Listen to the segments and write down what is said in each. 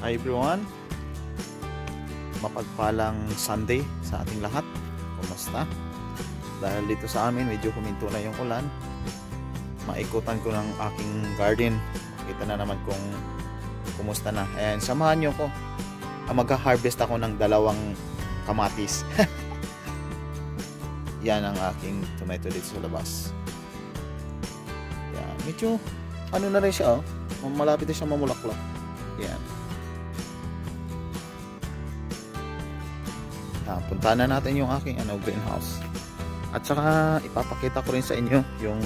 Hi everyone, mapagpalang Sunday sa ating lahat. Kumusta? Dahil dito sa amin medyo huminto na yung ulan, maikutan ko ng aking garden. Makita na naman kung kumusta na. And samahan nyo ko, magha-harvest ako ng 2 kamatis. Yan ang aking tomato dito sa labas. Yan, medyo ano na rin siya, malapit na siya mamulaklak. Yan. Puntahan na natin yung aking greenhouse. At saka ipapakita ko rin sa inyo yung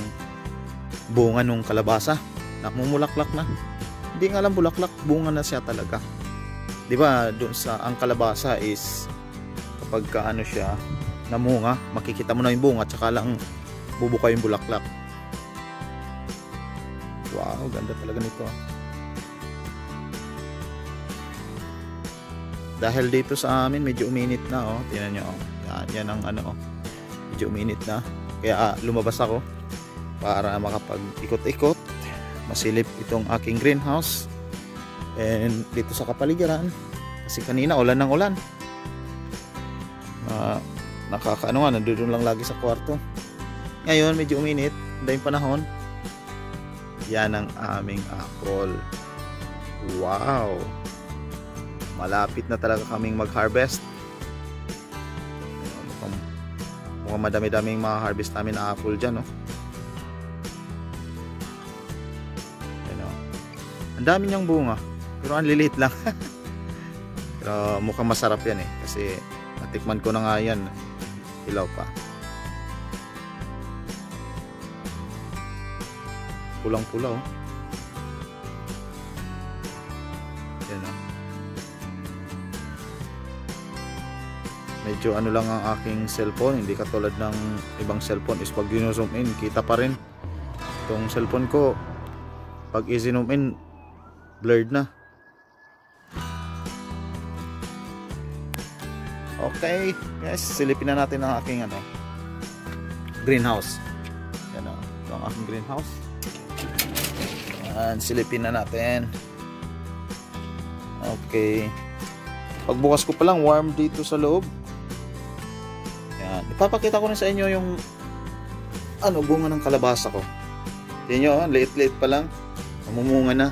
bunga ng kalabasa. Namumulaklak na. Hindi nga lang bulaklak, bunga na siya talaga. 'Di ba? Doon sa ang kalabasa is kapag siya namunga, makikita mo na yung bunga at saka lang bubuka yung bulaklak. Wow, ganda talaga nito. Dahil dito sa amin medyo uminit na, tingnan nyo, yan ang medyo uminit na, kaya lumabas ako para makapag-ikot-ikot, masilip itong aking greenhouse and dito sa kapaligiran, kasi kanina ulan ng ulan, nandun lang lagi sa kwarto. Ngayon medyo uminit, dahil panahon. Yan ang aming apple. Wow, malapit na talaga kaming mag-harvest. Mukhang madami-daming ma-harvest namin na apple dyan, Ang dami niyang bunga, pero ang liliit lang. Pero mukhang masarap yan kasi natikman ko na nga yan, hilaw pa. Pulang-pula, yan, medyo lang ang aking cellphone, hindi katulad ng ibang cellphone is pag zoom in kita pa rin. Itong cellphone ko pag i-zoom in blurred na. Okay guys, silipin na natin ang aking greenhouse. Yan ito ang aking greenhouse. Yan, silipin na natin. Okay, pagbukas ko pa lang warm dito sa loob. Ipapakita ko rin sa inyo yung bunga ng kalabasa ko. Tingnan nyo, liit-liit pa lang, mamumunga na.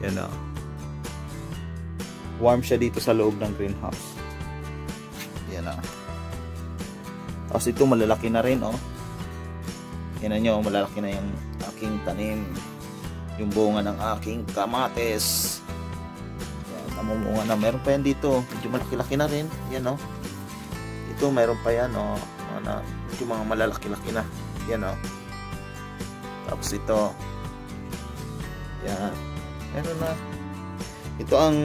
Yan warm siya dito sa loob ng greenhouse. Yan tapos ito malalaki na rin, Tingnan nyo, malalaki na yung aking tanim, yung bunga ng aking kamatis. Yan, namumunga na. Meron pa yan dito, medyo malaki-laki na rin. Yan ito mayroon pa yan, medyo mga malalaki-laki na. Yan tapos ito, yan, meron na. Ito ang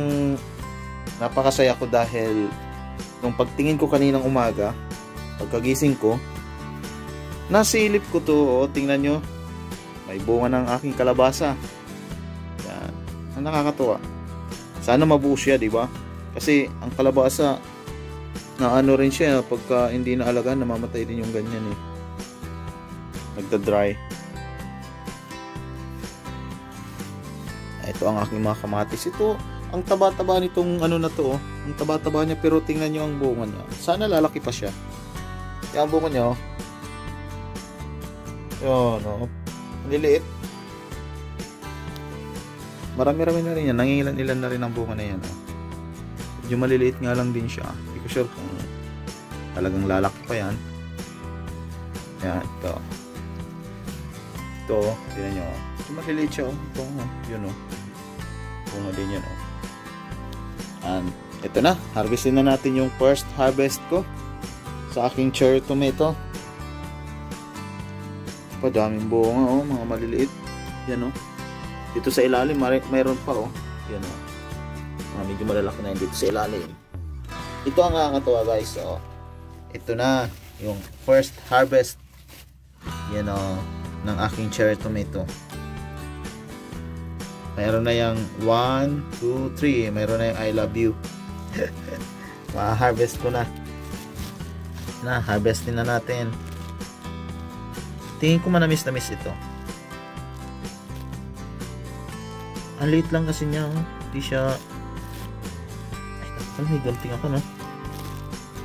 napakasaya ko dahil nung pagtingin ko kaninang umaga, pagkagising ko, nasilip ko to. Tingnan nyo, may bunga ng aking kalabasa. Yan, ang nakakatuwa. Sana mabuo siya, diba? Kasi ang kalabasa na rin siya, pagka hindi na alagaan, namamatay din yung ganyan nagda-dry. Ito ang aking mga kamatis. Ito, ang taba-taba nitong na to, ang taba-taba niya, pero tingnan nyo ang bunga niya. Sana lalaki pa siya. Kaya ang bunga niya, yun, liliit. Marami-rami na rin yan, nangingilan-ilan na rin ang bunga na yan, Medyo maliliit nga lang din siya. Hindi ko sure kung talagang lalaki pa yan. Yan, ito. Ito, tignan nyo. Medyo maliliit siya, Ito, yun, bunga din yan, And, ito na. Harvestin na natin yung first harvest ko sa aking cherry tomato. Daming bunga, mga maliliit. Yan, Dito sa ilalim, mayroon pa, Yan, medyo malalaki na yun dito sa ilalim. Ito ang nakakatawa, guys. Ito na yung first harvest ng aking cherry tomato. Mayroon na yung 1, 2, 3. Mayroon na yung I love you. Ma-harvest ko na. Harvestin na natin. Tingin ko manamis-namis ito. Ang liit lang kasi niya. Hindi siya... Ay, may gunting ako, no?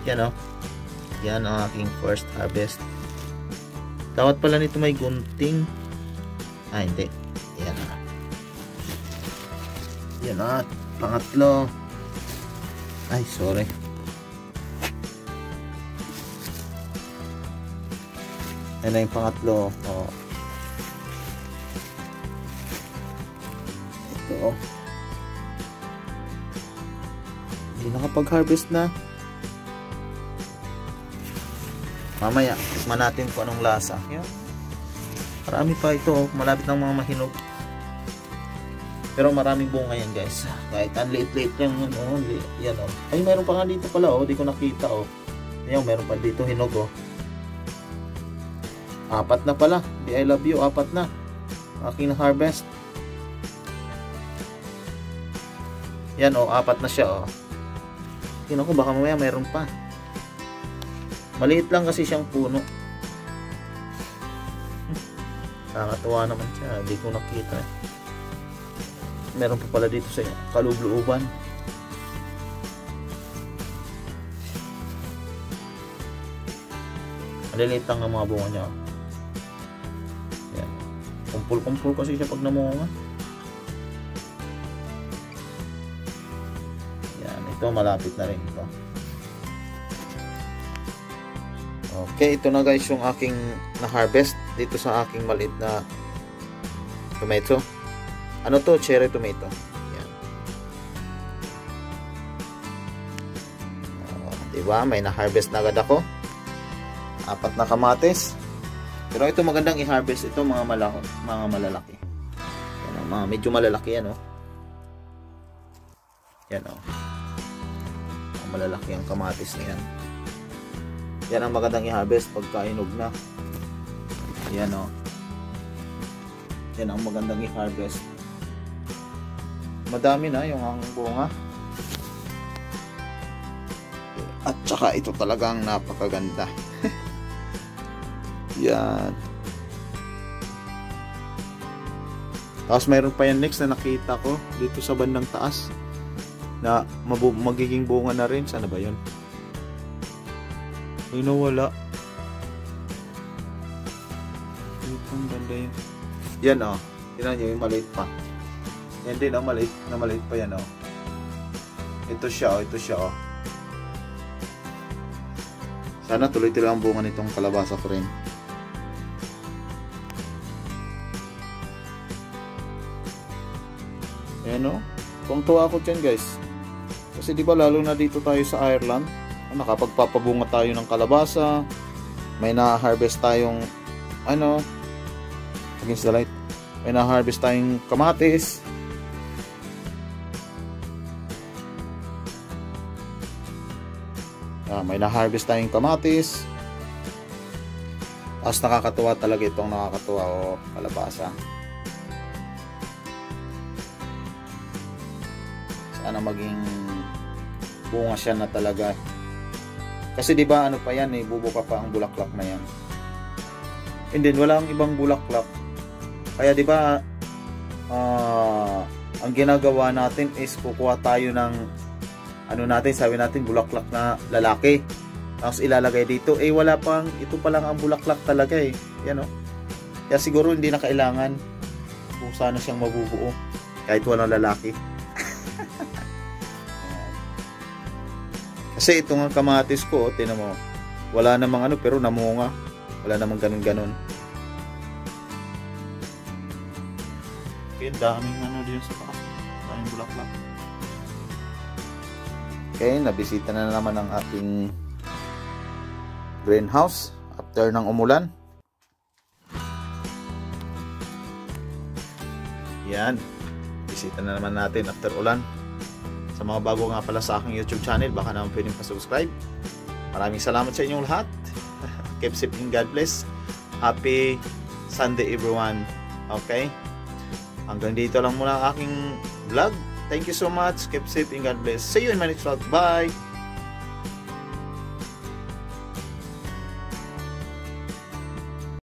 Yan, oh. Yan ang aking first harvest. Dapat pala nito may gunting. Ah, hindi. Yan, ah. Yan, ah. Pangatlo. Ay, sorry. Yan na yung pangatlo. Oh. Ito, oh. Hindi nakapag-harvest na. Mamaya, tikman natin kung anong lasa. Yan. Marami pa ito, oh. Malapit ng mga mahinog. Pero maraming bunga yan, guys. Kahit ang liit-liit yan, oh. Yan, oh. Ay, meron pa nga dito pala, oh. Di ko nakita, oh. Yan, meron pa dito hinog, oh. 4 na pala. Di I love you, 4 na. Aking harvest. Yan, oh. 4 na siya, oh. Yun ako, baka mamaya meron pa. Maliit lang kasi siyang puno. Nakakatuwa naman siya. Hindi ko nakita. Meron pa pala dito sa kalubluuban. Maliliit lang ang mga bunga niya. Yan. Kumpul-kumpul kasi siya pag namunga. Ito, malapit na rin ito. Okay, ito na guys yung aking na-harvest dito sa aking maliit na tomato. Ano to? Cherry tomato. Yan. Diba? May na-harvest na agad ako. 4 na kamatis. Pero ito magandang i-harvest. Ito mga malalaki. Yan, mga medyo malalaki yan, oh. Yan, oh. Malalaki ang kamatis na yan. Yan ang magandang i-harvest pagka hinog na. Yan, o. Yan ang magandang i-harvest. Madami na yung ang bunga. At saka ito talagang napakaganda. Yan. Tapos mayroon pa yan next na nakita ko dito sa bandang taas. Na magiging bunga na rin. Sana ba yun? Ay, nawala. Ito ang ganda yun. Yan, oh. Tignan nyo yung maliit pa. Yan din, oh. Maliit pa yan, oh. Ito siya, oh. Ito siya, oh. Sana tuloy-tuloy ang bunga nitong kalabasa ko rin. Ayan, oh. Tuwang-tuwa ako dyan, guys. Kasi di ba lalo na dito tayo sa Ireland, nakapagpapabunga tayo ng kalabasa, may na-harvest tayong against the light, may na-harvest tayong kamatis, may na-harvest tayong kamatis, tapos nakakatuwa talaga itong nakakatuwa o kalabasa. Sana maging bunga siya na talaga. Kasi di ba ano pa yan, bubuka pa ang bulaklak na yan. And then walang ibang bulaklak. Kaya di ba ang ginagawa natin is kukuha tayo ng sabi natin bulaklak na lalaki. Tapos ilalagay dito. Wala pang, ito pa lang ang bulaklak talaga eh. Yan, oh. Kaya siguro hindi na kailangan kung sana siyang mabubuo kahit walang lalaki. Kasi ito nga kamatis ko, tinan mo, wala namang pero namunga. Wala namang ganun-ganun. Okay, daming din sa taas. Daming bulaklak. Okay, nabisita na naman ang ating greenhouse after ng umulan. Yan. Bisita na naman natin after ulan. Sa mga bago nga pala sa aking YouTube channel, baka naman pwedeng pa-subscribe. Maraming salamat sa inyong lahat. Keep safe and God bless. Happy Sunday everyone. Okay? Hanggang dito lang muna ang aking vlog. Thank you so much. Keep safe and God bless. See you in my next vlog. Bye!